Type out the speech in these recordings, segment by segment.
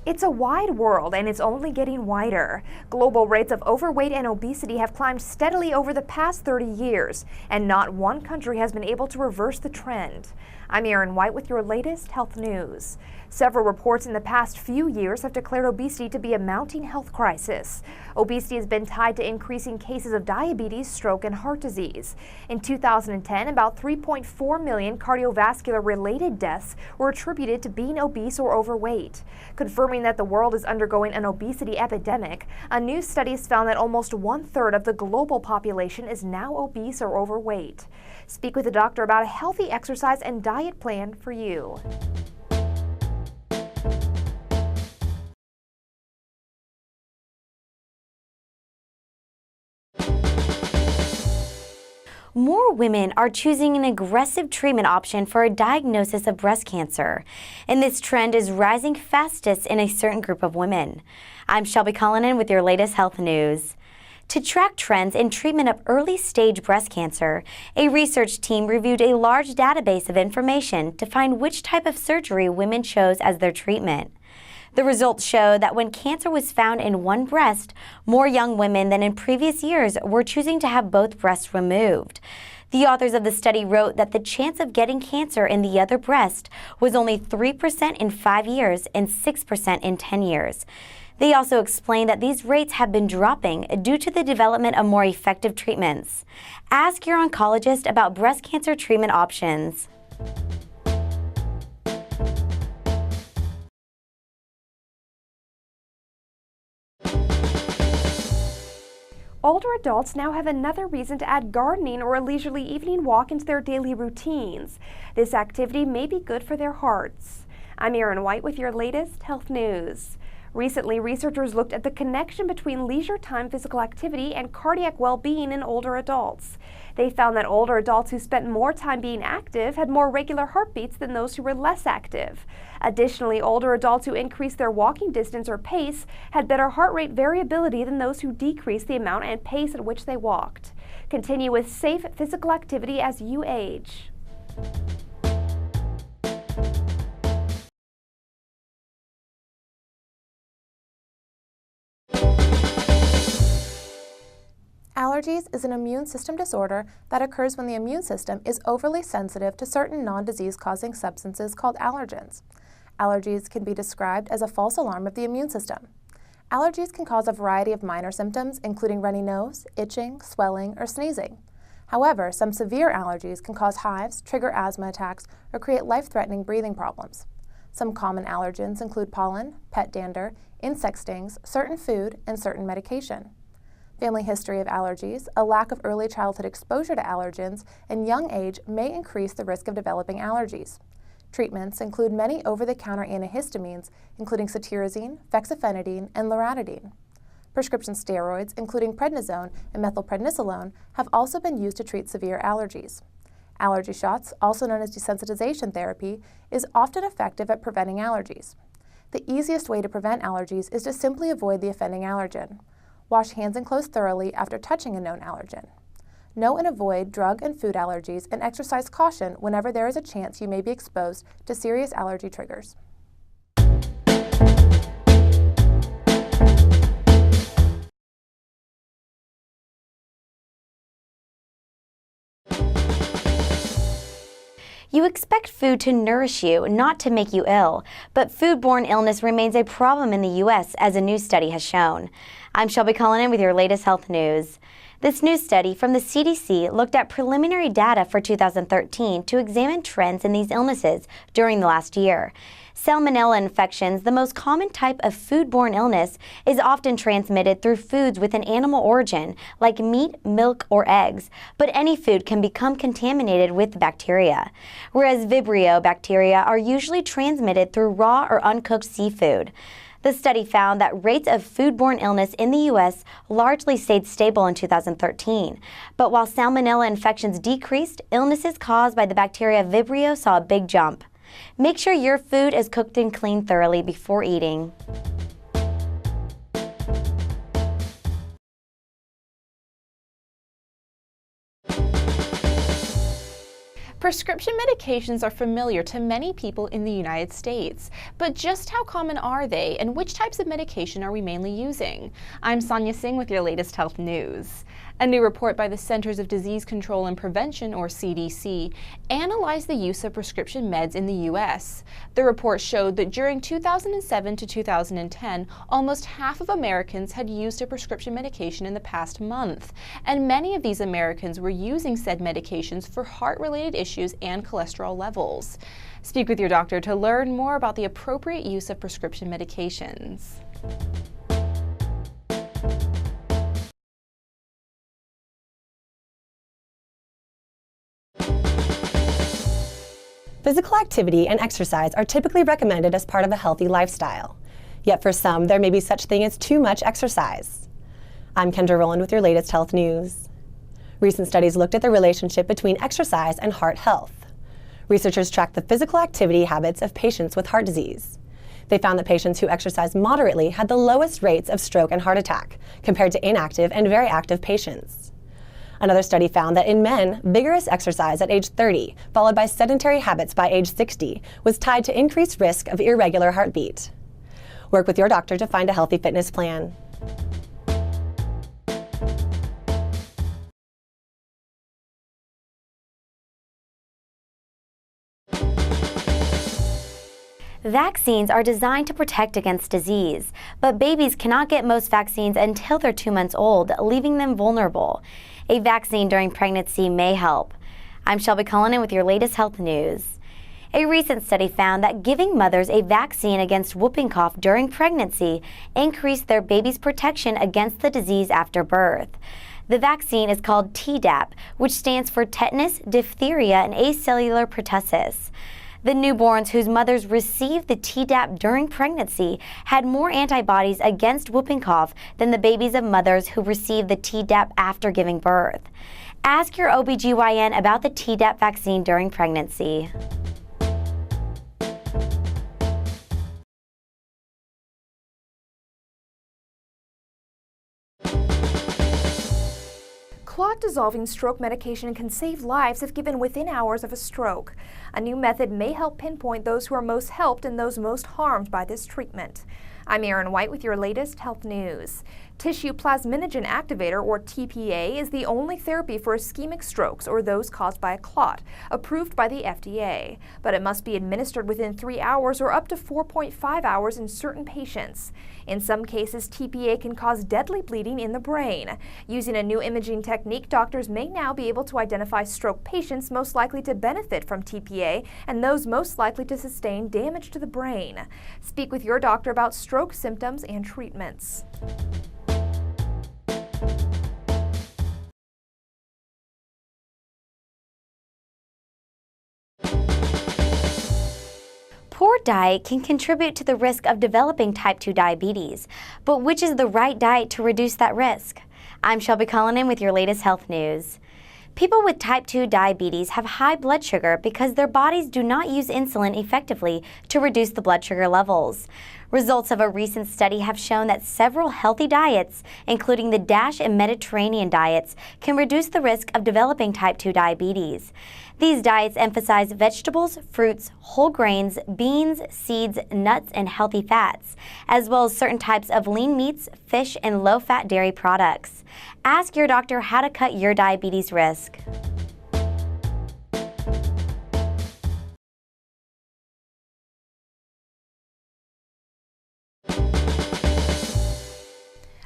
It's a wide world, and it's only getting wider. Global rates of overweight and obesity have climbed steadily over the past 30 years, and not one country has been able to reverse the trend. I'm Erin White with your latest health news. Several reports in the past few years have declared obesity to be a mounting health crisis. Obesity has been tied to increasing cases of diabetes, stroke, and heart disease. In 2010, about 3.4 million cardiovascular-related deaths were attributed to being obese or overweight. Confirming that the world is undergoing an obesity epidemic, a new study has found that almost one-third of the global population is now obese or overweight. Speak with a doctor about a healthy exercise and diet plan for you. More women are choosing an aggressive treatment option for a diagnosis of breast cancer, and this trend is rising fastest in a certain group of women. I'm Shelby Cullinan with your latest health news. To track trends in treatment of early-stage breast cancer, a research team reviewed a large database of information to find which type of surgery women chose as their treatment. The results show that when cancer was found in one breast, more young women than in previous years were choosing to have both breasts removed. The authors of the study wrote that the chance of getting cancer in the other breast was only 3% in 5 years and 6% in 10 years. They also explained that these rates have been dropping due to the development of more effective treatments. Ask your oncologist about breast cancer treatment options. Older adults now have another reason to add gardening or a leisurely evening walk into their daily routines. This activity may be good for their hearts. I'm Erin White with your latest health news. Recently, researchers looked at the connection between leisure time physical activity and cardiac well-being in older adults. They found that older adults who spent more time being active had more regular heartbeats than those who were less active. Additionally, older adults who increased their walking distance or pace had better heart rate variability than those who decreased the amount and pace at which they walked. Continue with safe physical activity as you age. Allergies is an immune system disorder that occurs when the immune system is overly sensitive to certain non-disease-causing substances called allergens. Allergies can be described as a false alarm of the immune system. Allergies can cause a variety of minor symptoms, including runny nose, itching, swelling, or sneezing. However, some severe allergies can cause hives, trigger asthma attacks, or create life-threatening breathing problems. Some common allergens include pollen, pet dander, insect stings, certain food, and certain medication. Family history of allergies, a lack of early childhood exposure to allergens, and young age may increase the risk of developing allergies. Treatments include many over-the-counter antihistamines, including cetirizine, fexofenadine, and loratadine. Prescription steroids, including prednisone and methylprednisolone, have also been used to treat severe allergies. Allergy shots, also known as desensitization therapy, is often effective at preventing allergies. The easiest way to prevent allergies is to simply avoid the offending allergen. Wash hands and clothes thoroughly after touching a known allergen. Know and avoid drug and food allergies and exercise caution whenever there is a chance you may be exposed to serious allergy triggers. You expect food to nourish you, not to make you ill, but foodborne illness remains a problem in the U.S., as a new study has shown. I'm Shelby Cullinan with your latest health news. This new study from the CDC looked at preliminary data for 2013 to examine trends in these illnesses during the last year. Salmonella infections, the most common type of foodborne illness, is often transmitted through foods with an animal origin, like meat, milk, or eggs, but any food can become contaminated with bacteria. Whereas Vibrio bacteria are usually transmitted through raw or uncooked seafood. The study found that rates of foodborne illness in the U.S. largely stayed stable in 2013. But while salmonella infections decreased, illnesses caused by the bacteria Vibrio saw a big jump. Make sure your food is cooked and cleaned thoroughly before eating. Prescription medications are familiar to many people in the United States, but just how common are they and which types of medication are we mainly using? I'm Sonia Singh with your latest health news. A new report by the Centers of Disease Control and Prevention, or CDC, analyzed the use of prescription meds in the U.S. The report showed that during 2007 to 2010, almost half of Americans had used a prescription medication in the past month, and many of these Americans were using said medications for heart-related issues and cholesterol levels. Speak with your doctor to learn more about the appropriate use of prescription medications. Physical activity and exercise are typically recommended as part of a healthy lifestyle. Yet for some, there may be such thing as too much exercise. I'm Kendra Rowland with your latest health news. Recent studies looked at the relationship between exercise and heart health. Researchers tracked the physical activity habits of patients with heart disease. They found that patients who exercised moderately had the lowest rates of stroke and heart attack compared to inactive and very active patients. Another study found that in men, vigorous exercise at age 30, followed by sedentary habits by age 60, was tied to increased risk of irregular heartbeat. Work with your doctor to find a healthy fitness plan. Vaccines are designed to protect against disease, but babies cannot get most vaccines until they're 2 months old, leaving them vulnerable. A vaccine during pregnancy may help. I'm Shelby Cullinan with your latest health news. A recent study found that giving mothers a vaccine against whooping cough during pregnancy increased their baby's protection against the disease after birth. The vaccine is called Tdap, which stands for tetanus, diphtheria, and acellular pertussis. The newborns whose mothers received the Tdap during pregnancy had more antibodies against whooping cough than the babies of mothers who received the Tdap after giving birth. Ask your OBGYN about the Tdap vaccine during pregnancy. Clot-dissolving stroke medication can save lives if given within hours of a stroke. A new method may help pinpoint those who are most helped and those most harmed by this treatment. I'm Erin White with your latest health news. Tissue plasminogen activator, or TPA, is the only therapy for ischemic strokes or those caused by a clot, approved by the FDA. But it must be administered within 3 hours or up to 4.5 hours in certain patients. In some cases, TPA can cause deadly bleeding in the brain. Using a new imaging technique, doctors may now be able to identify stroke patients most likely to benefit from TPA and those most likely to sustain damage to the brain. Speak with your doctor about stroke symptoms and treatments. Poor diet can contribute to the risk of developing type 2 diabetes, but which is the right diet to reduce that risk? I'm Shelby Cullinan with your latest health news. People with type 2 diabetes have high blood sugar because their bodies do not use insulin effectively to reduce the blood sugar levels. Results of a recent study have shown that several healthy diets, including the DASH and Mediterranean diets, can reduce the risk of developing type 2 diabetes. These diets emphasize vegetables, fruits, whole grains, beans, seeds, nuts, and healthy fats, as well as certain types of lean meats, fish, and low-fat dairy products. Ask your doctor how to cut your diabetes risk.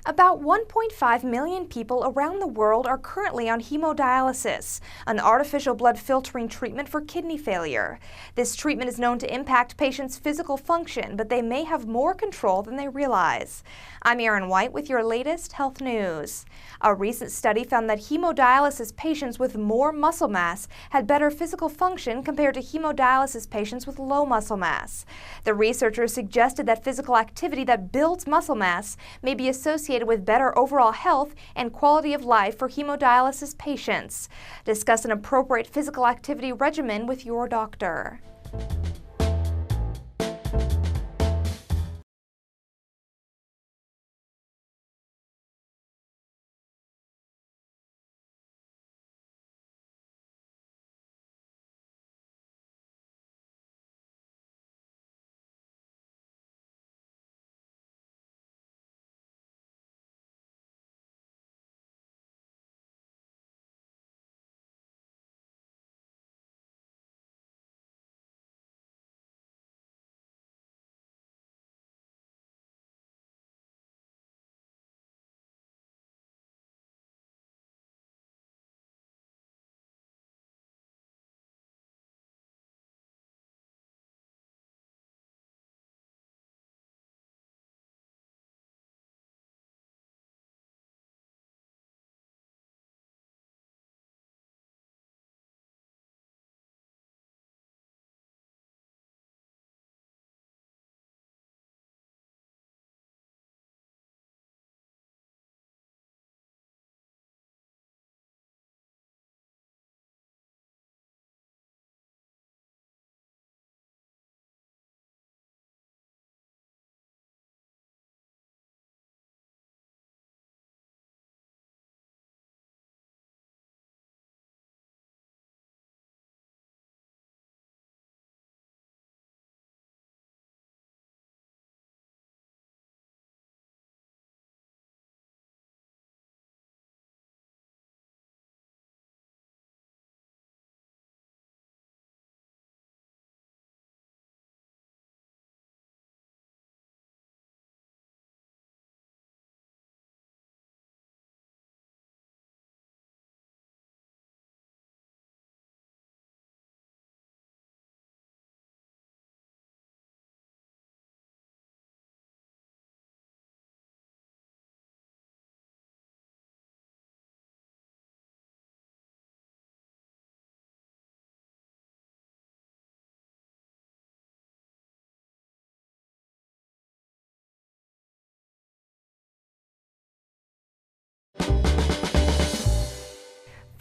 About 1.5 million people around the world are currently on hemodialysis, an artificial blood filtering treatment for kidney failure. This treatment is known to impact patients' physical function, but they may have more control than they realize. I'm Erin White with your latest health news. A recent study found that hemodialysis patients with more muscle mass had better physical function compared to hemodialysis patients with low muscle mass. The researchers suggested that physical activity that builds muscle mass may be associated with better overall health and quality of life for hemodialysis patients. Discuss an appropriate physical activity regimen with your doctor.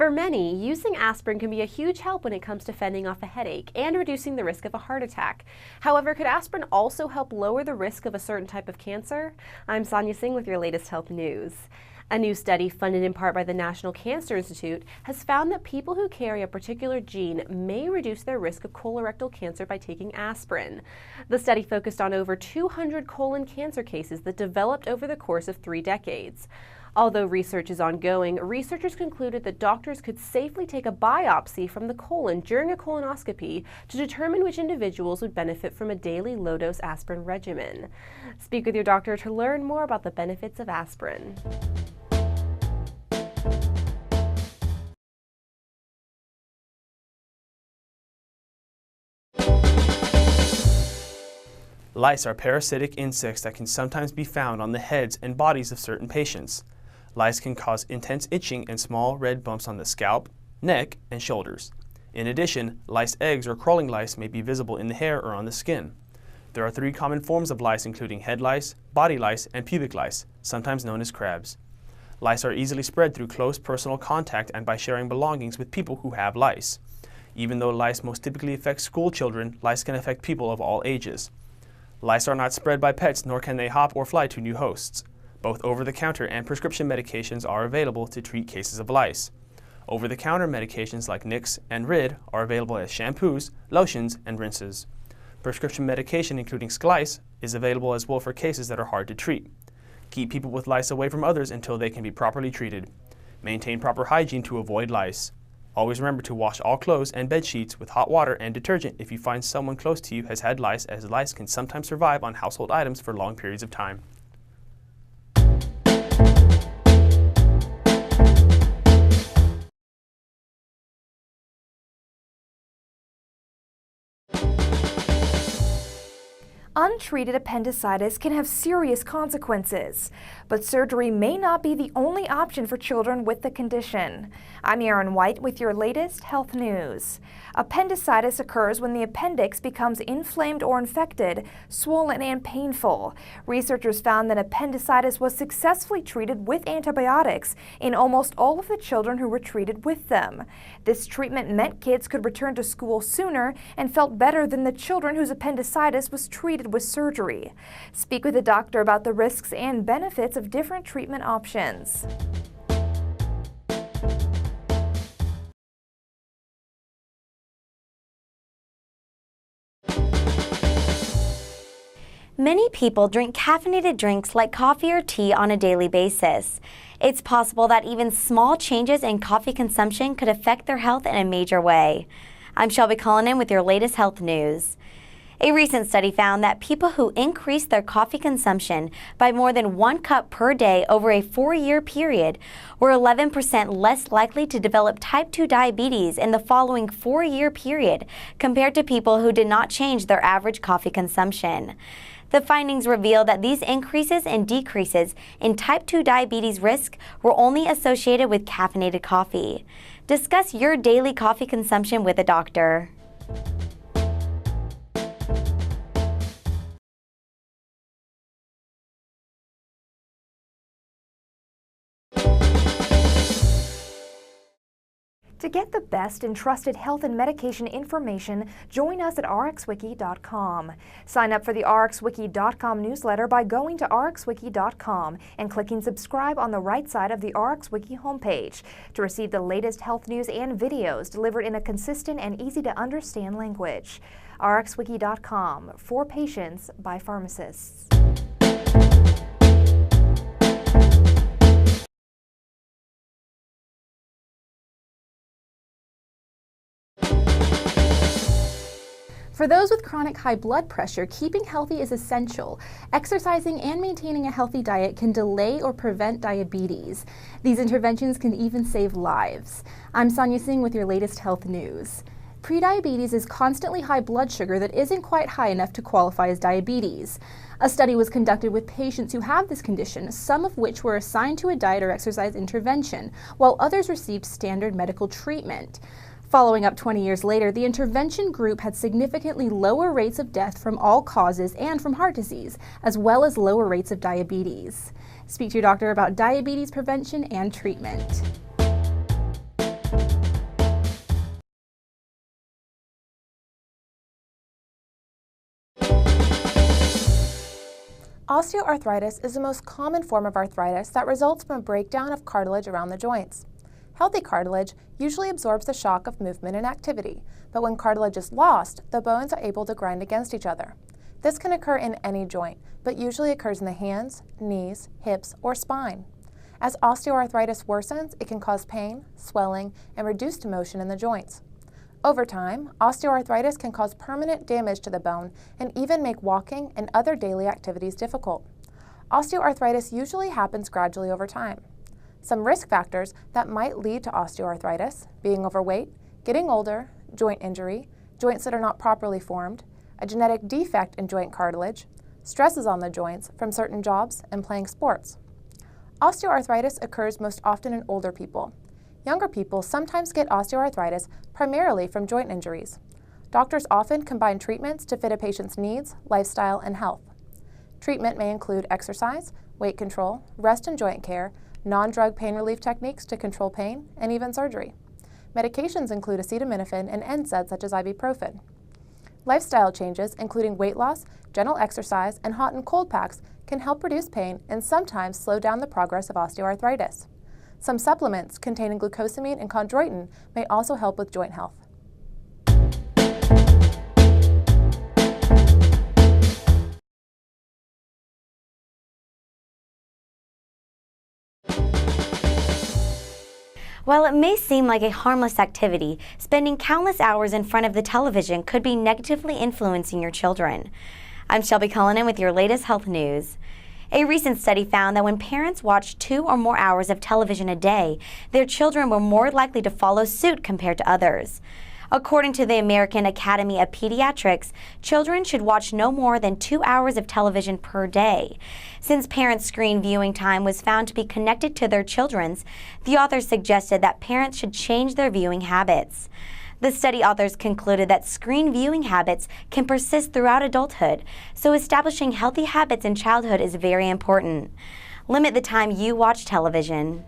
For many, using aspirin can be a huge help when it comes to fending off a headache and reducing the risk of a heart attack. However, could aspirin also help lower the risk of a certain type of cancer? I'm Sonia Singh with your latest health news. A new study funded in part by the National Cancer Institute has found that people who carry a particular gene may reduce their risk of colorectal cancer by taking aspirin. The study focused on over 200 colon cancer cases that developed over the course of 3 decades. Although research is ongoing, researchers concluded that doctors could safely take a biopsy from the colon during a colonoscopy to determine which individuals would benefit from a daily low-dose aspirin regimen. Speak with your doctor to learn more about the benefits of aspirin. Lice are parasitic insects that can sometimes be found on the heads and bodies of certain patients. Lice can cause intense itching and small red bumps on the scalp, neck, and shoulders. In addition, lice eggs or crawling lice may be visible in the hair or on the skin. There are 3 common forms of lice, including head lice, body lice, and pubic lice, sometimes known as crabs. Lice are easily spread through close personal contact and by sharing belongings with people who have lice. Even though lice most typically affect school children, lice can affect people of all ages. Lice are not spread by pets, nor can they hop or fly to new hosts. Both over-the-counter and prescription medications are available to treat cases of lice. Over-the-counter medications like Nix and Rid are available as shampoos, lotions, and rinses. Prescription medication, including Sklice, is available as well for cases that are hard to treat. Keep people with lice away from others until they can be properly treated. Maintain proper hygiene to avoid lice. Always remember to wash all clothes and bed sheets with hot water and detergent if you find someone close to you has had lice, as lice can sometimes survive on household items for long periods of time. Untreated appendicitis can have serious consequences, but surgery may not be the only option for children with the condition. I'm Erin White with your latest health news. Appendicitis occurs when the appendix becomes inflamed or infected, swollen, and painful. Researchers found that appendicitis was successfully treated with antibiotics in almost all of the children who were treated with them. This treatment meant kids could return to school sooner and felt better than the children whose appendicitis was treated with surgery. Speak with a doctor about the risks and benefits of different treatment options. Many people drink caffeinated drinks like coffee or tea on a daily basis. It's possible that even small changes in coffee consumption could affect their health in a major way. I'm Shelby Cullinan with your latest health news. A recent study found that people who increased their coffee consumption by more than 1 cup per day over a 4-year period were 11% less likely to develop type 2 diabetes in the following 4-year period compared to people who did not change their average coffee consumption. The findings reveal that these increases and decreases in type 2 diabetes risk were only associated with caffeinated coffee. Discuss your daily coffee consumption with a doctor. To get the best and trusted health and medication information, join us at rxwiki.com. Sign up for the rxwiki.com newsletter by going to rxwiki.com and clicking subscribe on the right side of the RxWiki homepage to receive the latest health news and videos delivered in a consistent and easy-to-understand language. rxwiki.com, for patients by pharmacists. For those with chronic high blood pressure, keeping healthy is essential. Exercising and maintaining a healthy diet can delay or prevent diabetes. These interventions can even save lives. I'm Sonia Singh with your latest health news. Prediabetes is constantly high blood sugar that isn't quite high enough to qualify as diabetes. A study was conducted with patients who have this condition, some of which were assigned to a diet or exercise intervention, while others received standard medical treatment. Following up 20 years later, the intervention group had significantly lower rates of death from all causes and from heart disease, as well as lower rates of diabetes. Speak to your doctor about diabetes prevention and treatment. Osteoarthritis is the most common form of arthritis that results from a breakdown of cartilage around the joints. Healthy cartilage usually absorbs the shock of movement and activity, but when cartilage is lost, the bones are able to grind against each other. This can occur in any joint, but usually occurs in the hands, knees, hips, or spine. As osteoarthritis worsens, it can cause pain, swelling, and reduced motion in the joints. Over time, osteoarthritis can cause permanent damage to the bone and even make walking and other daily activities difficult. Osteoarthritis usually happens gradually over time. Some risk factors that might lead to osteoarthritis: being overweight, getting older, joint injury, joints that are not properly formed, a genetic defect in joint cartilage, stresses on the joints from certain jobs, and playing sports. Osteoarthritis occurs most often in older people. Younger people sometimes get osteoarthritis primarily from joint injuries. Doctors often combine treatments to fit a patient's needs, lifestyle, and health. Treatment may include exercise, weight control, rest and joint care, non-drug pain relief techniques to control pain, and even surgery. Medications include acetaminophen and NSAIDs such as ibuprofen. Lifestyle changes, including weight loss, gentle exercise, and hot and cold packs, can help reduce pain and sometimes slow down the progress of osteoarthritis. Some supplements containing glucosamine and chondroitin may also help with joint health. While it may seem like a harmless activity, spending countless hours in front of the television could be negatively influencing your children. I'm Shelby Cullinan with your latest health news. A recent study found that when parents watched 2 or more hours of television a day, their children were more likely to follow suit compared to others. According to the American Academy of Pediatrics, children should watch no more than 2 hours of television per day. Since parents' screen viewing time was found to be connected to their children's, the authors suggested that parents should change their viewing habits. The study authors concluded that screen viewing habits can persist throughout adulthood, so establishing healthy habits in childhood is very important. Limit the time you watch television.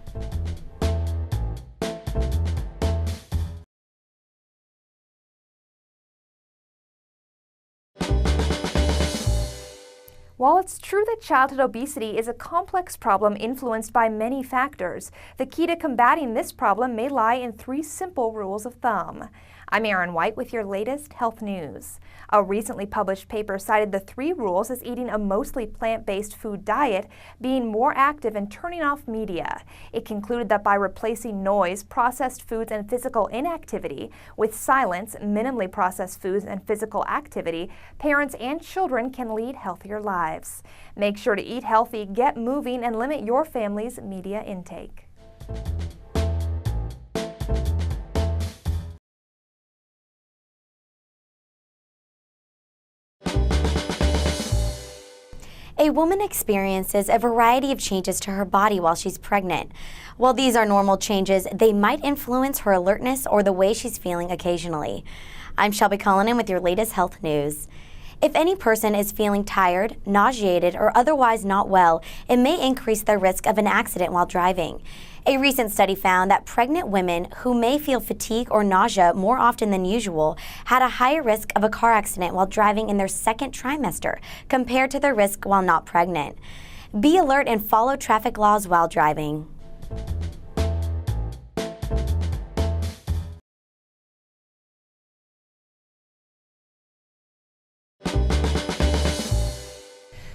While it's true that childhood obesity is a complex problem influenced by many factors, the key to combating this problem may lie in 3 simple rules of thumb. I'm Erin White with your latest health news. A recently published paper cited the 3 rules as eating a mostly plant-based food diet, being more active, and turning off media. It concluded that by replacing noise, processed foods, and physical inactivity with silence, minimally processed foods, and physical activity, parents and children can lead healthier lives. Make sure to eat healthy, get moving, and limit your family's media intake. A woman experiences a variety of changes to her body while she's pregnant. While these are normal changes, they might influence her alertness or the way she's feeling occasionally. I'm Shelby Cullinan with your latest health news. If any person is feeling tired, nauseated, or otherwise not well, it may increase their risk of an accident while driving. A recent study found that pregnant women who may feel fatigue or nausea more often than usual had a higher risk of a car accident while driving in their 2nd trimester compared to their risk while not pregnant. Be alert and follow traffic laws while driving.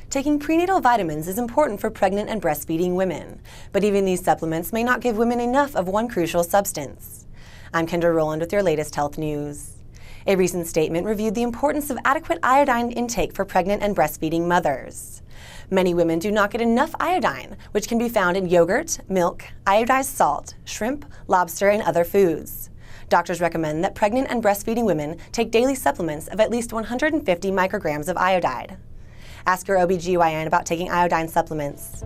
Taking prenatal vitamins is important for pregnant and breastfeeding women, but even these supplements may not give women enough of one crucial substance. I'm Kendra Rowland with your latest health news. A recent statement reviewed the importance of adequate iodine intake for pregnant and breastfeeding mothers. Many women do not get enough iodine, which can be found in yogurt, milk, iodized salt, shrimp, lobster, and other foods. Doctors recommend that pregnant and breastfeeding women take daily supplements of at least 150 micrograms of iodide. Ask your OBGYN about taking iodine supplements.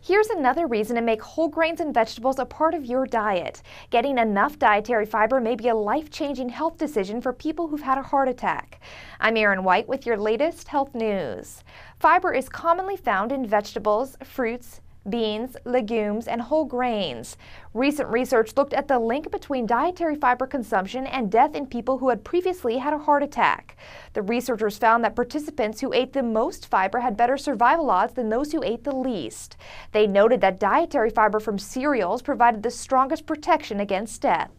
Here's another reason to make whole grains and vegetables a part of your diet. Getting enough dietary fiber may be a life-changing health decision for people who've had a heart attack. I'm Erin White with your latest health news. Fiber is commonly found in vegetables, fruits, beans, legumes, and whole grains. Recent research looked at the link between dietary fiber consumption and death in people who had previously had a heart attack. The researchers found that participants who ate the most fiber had better survival odds than those who ate the least. They noted that dietary fiber from cereals provided the strongest protection against death.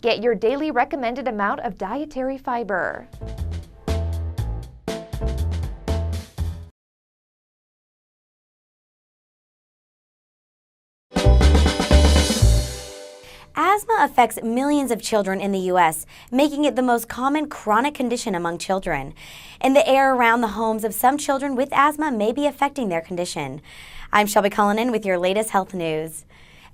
Get your daily recommended amount of dietary fiber. Asthma affects millions of children in the U.S., making it the most common chronic condition among children. And the air around the homes of some children with asthma may be affecting their condition. I'm Shelby Cullinan with your latest health news.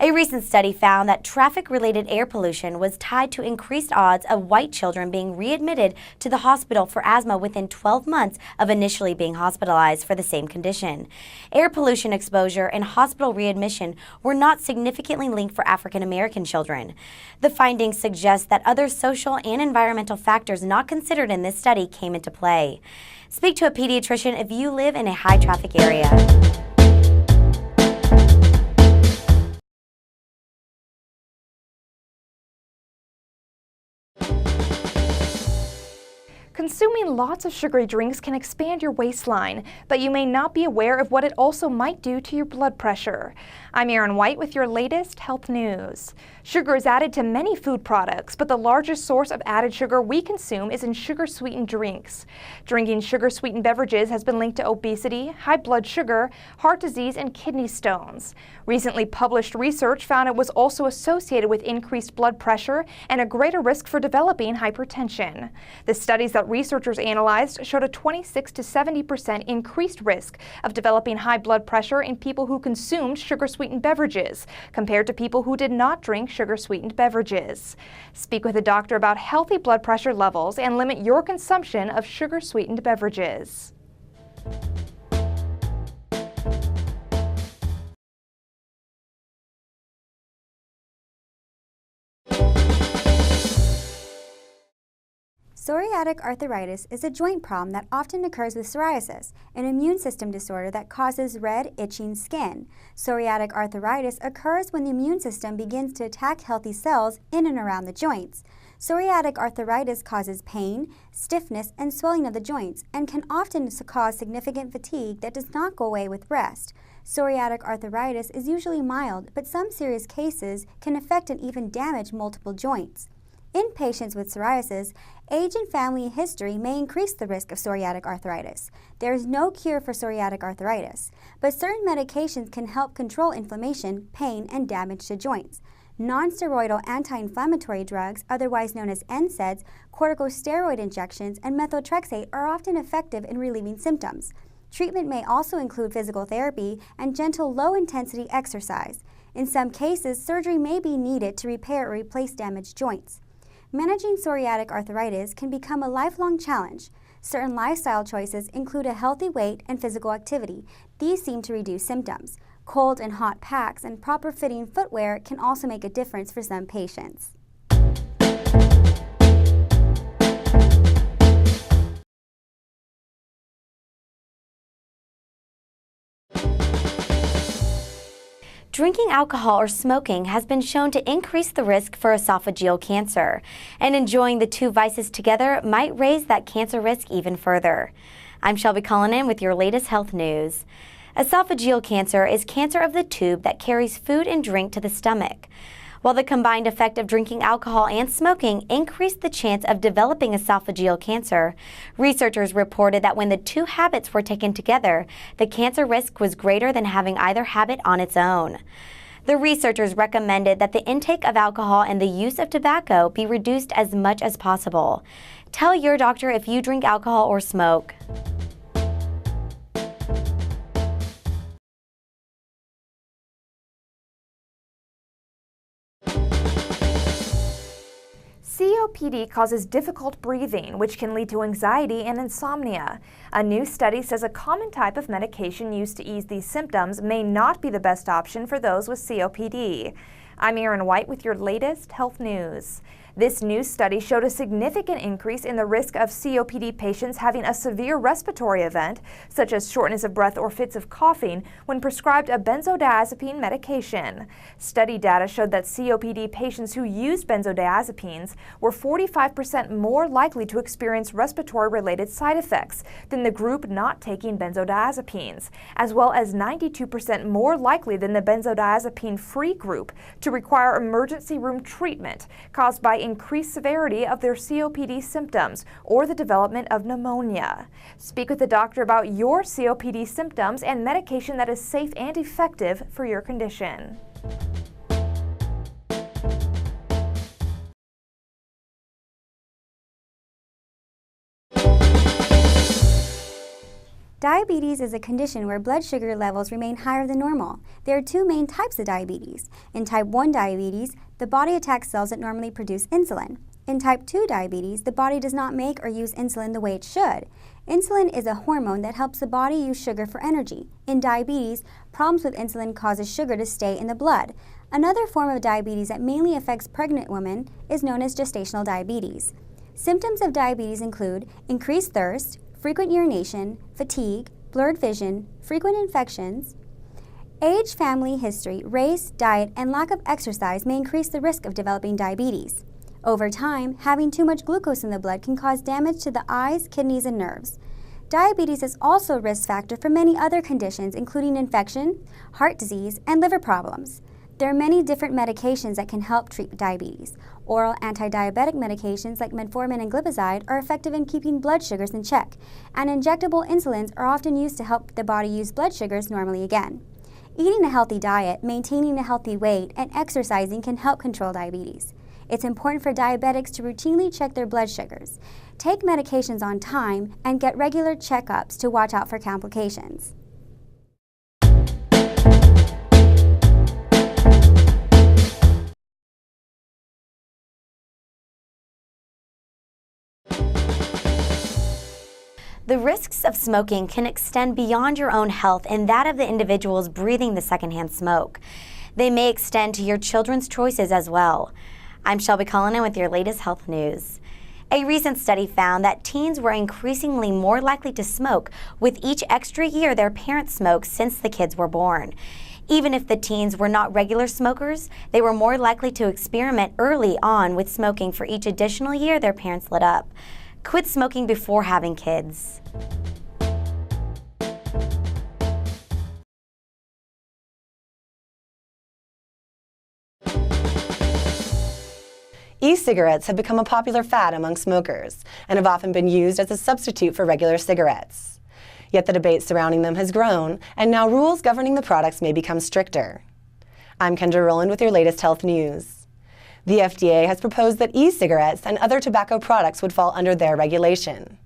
A recent study found that traffic-related air pollution was tied to increased odds of white children being readmitted to the hospital for asthma within 12 months of initially being hospitalized for the same condition. Air pollution exposure and hospital readmission were not significantly linked for African American children. The findings suggest that other social and environmental factors not considered in this study came into play. Speak to a pediatrician if you live in a high-traffic area. Consuming lots of sugary drinks can expand your waistline, but you may not be aware of what it also might do to your blood pressure. I'm Erin White with your latest health news. Sugar is added to many food products, but the largest source of added sugar we consume is in sugar-sweetened drinks. Drinking sugar-sweetened beverages has been linked to obesity, high blood sugar, heart disease, and kidney stones. Recently published research found it was also associated with increased blood pressure and a greater risk for developing hypertension. The studies that researchers analyzed showed a 26 to 70% increased risk of developing high blood pressure in people who consumed sugar-sweetened beverages compared to people who did not drink sugar-sweetened beverages. Speak with a doctor about healthy blood pressure levels and limit your consumption of sugar-sweetened beverages. Psoriatic arthritis is a joint problem that often occurs with psoriasis, an immune system disorder that causes red, itching skin. Psoriatic arthritis occurs when the immune system begins to attack healthy cells in and around the joints. Psoriatic arthritis causes pain, stiffness, and swelling of the joints, and can often cause significant fatigue that does not go away with rest. Psoriatic arthritis is usually mild, but some serious cases can affect and even damage multiple joints. In patients with psoriasis, age and family history may increase the risk of psoriatic arthritis. There is no cure for psoriatic arthritis, but certain medications can help control inflammation, pain, and damage to joints. Non-steroidal anti-inflammatory drugs, otherwise known as NSAIDs, corticosteroid injections, and methotrexate are often effective in relieving symptoms. Treatment may also include physical therapy and gentle low-intensity exercise. In some cases, surgery may be needed to repair or replace damaged joints. Managing psoriatic arthritis can become a lifelong challenge. Certain lifestyle choices include a healthy weight and physical activity. These seem to reduce symptoms. Cold and hot packs and proper fitting footwear can also make a difference for some patients. Drinking alcohol or smoking has been shown to increase the risk for esophageal cancer, and enjoying the two vices together might raise that cancer risk even further. I'm Shelby Cullinan with your latest health news. Esophageal cancer is cancer of the tube that carries food and drink to the stomach. While the combined effect of drinking alcohol and smoking increased the chance of developing esophageal cancer, researchers reported that when the two habits were taken together, the cancer risk was greater than having either habit on its own. The researchers recommended that the intake of alcohol and the use of tobacco be reduced as much as possible. Tell your doctor if you drink alcohol or smoke. COPD causes difficult breathing, which can lead to anxiety and insomnia. A new study says a common type of medication used to ease these symptoms may not be the best option for those with COPD. I'm Erin White with your latest health news. This new study showed a significant increase in the risk of COPD patients having a severe respiratory event, such as shortness of breath or fits of coughing, when prescribed a benzodiazepine medication. Study data showed that COPD patients who used benzodiazepines were 45% more likely to experience respiratory-related side effects than the group not taking benzodiazepines, as well as 92% more likely than the benzodiazepine-free group to require emergency room treatment caused by increased severity of their COPD symptoms or the development of pneumonia. Speak with a doctor about your COPD symptoms and medication that is safe and effective for your condition. Diabetes is a condition where blood sugar levels remain higher than normal. There are two main types of diabetes. In type 1 diabetes, the body attacks cells that normally produce insulin. In type 2 diabetes, the body does not make or use insulin the way it should. Insulin is a hormone that helps the body use sugar for energy. In diabetes, problems with insulin causes sugar to stay in the blood. Another form of diabetes that mainly affects pregnant women is known as gestational diabetes. Symptoms of diabetes include increased thirst, frequent urination, fatigue, blurred vision, frequent infections. Age, family history, race, diet, and lack of exercise may increase the risk of developing diabetes. Over time, having too much glucose in the blood can cause damage to the eyes, kidneys, and nerves. Diabetes is also a risk factor for many other conditions, including infection, heart disease, and liver problems. There are many different medications that can help treat diabetes. Oral anti-diabetic medications like metformin and glipizide are effective in keeping blood sugars in check, and injectable insulins are often used to help the body use blood sugars normally again. Eating a healthy diet, maintaining a healthy weight, and exercising can help control diabetes. It's important for diabetics to routinely check their blood sugars. Take medications on time and get regular checkups to watch out for complications. The risks of smoking can extend beyond your own health and that of the individuals breathing the secondhand smoke. They may extend to your children's choices as well. I'm Shelby Cullinan with your latest health news. A recent study found that teens were increasingly more likely to smoke with each extra year their parents smoked since the kids were born. Even if the teens were not regular smokers, they were more likely to experiment early on with smoking for each additional year their parents lit up. Quit smoking before having kids. E-cigarettes have become a popular fad among smokers and have often been used as a substitute for regular cigarettes. Yet the debate surrounding them has grown, and now rules governing the products may become stricter. I'm Kendra Rowland with your latest health news. The FDA has proposed that e-cigarettes and other tobacco products would fall under their regulation.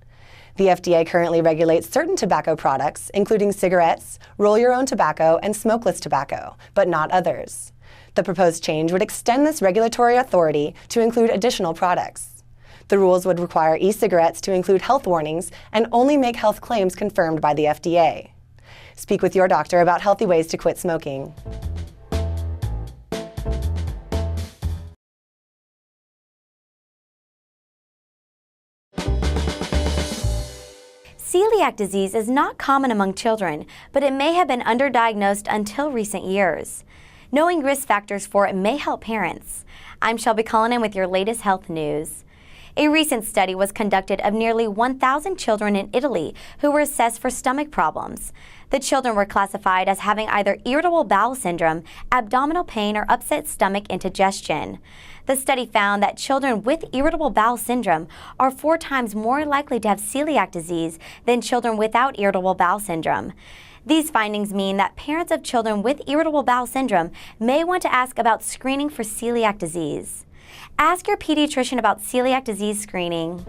The FDA currently regulates certain tobacco products, including cigarettes, roll-your-own tobacco, and smokeless tobacco, but not others. The proposed change would extend this regulatory authority to include additional products. The rules would require e-cigarettes to include health warnings and only make health claims confirmed by the FDA. Speak with your doctor about healthy ways to quit smoking. Celiac disease is not common among children, but it may have been underdiagnosed until recent years. Knowing risk factors for it may help parents. I'm Shelby Cullinan with your latest health news. A recent study was conducted of nearly 1,000 children in Italy who were assessed for stomach problems. The children were classified as having either irritable bowel syndrome, abdominal pain, or upset stomach indigestion. The study found that children with irritable bowel syndrome are 4 times more likely to have celiac disease than children without irritable bowel syndrome. These findings mean that parents of children with irritable bowel syndrome may want to ask about screening for celiac disease. Ask your pediatrician about celiac disease screening.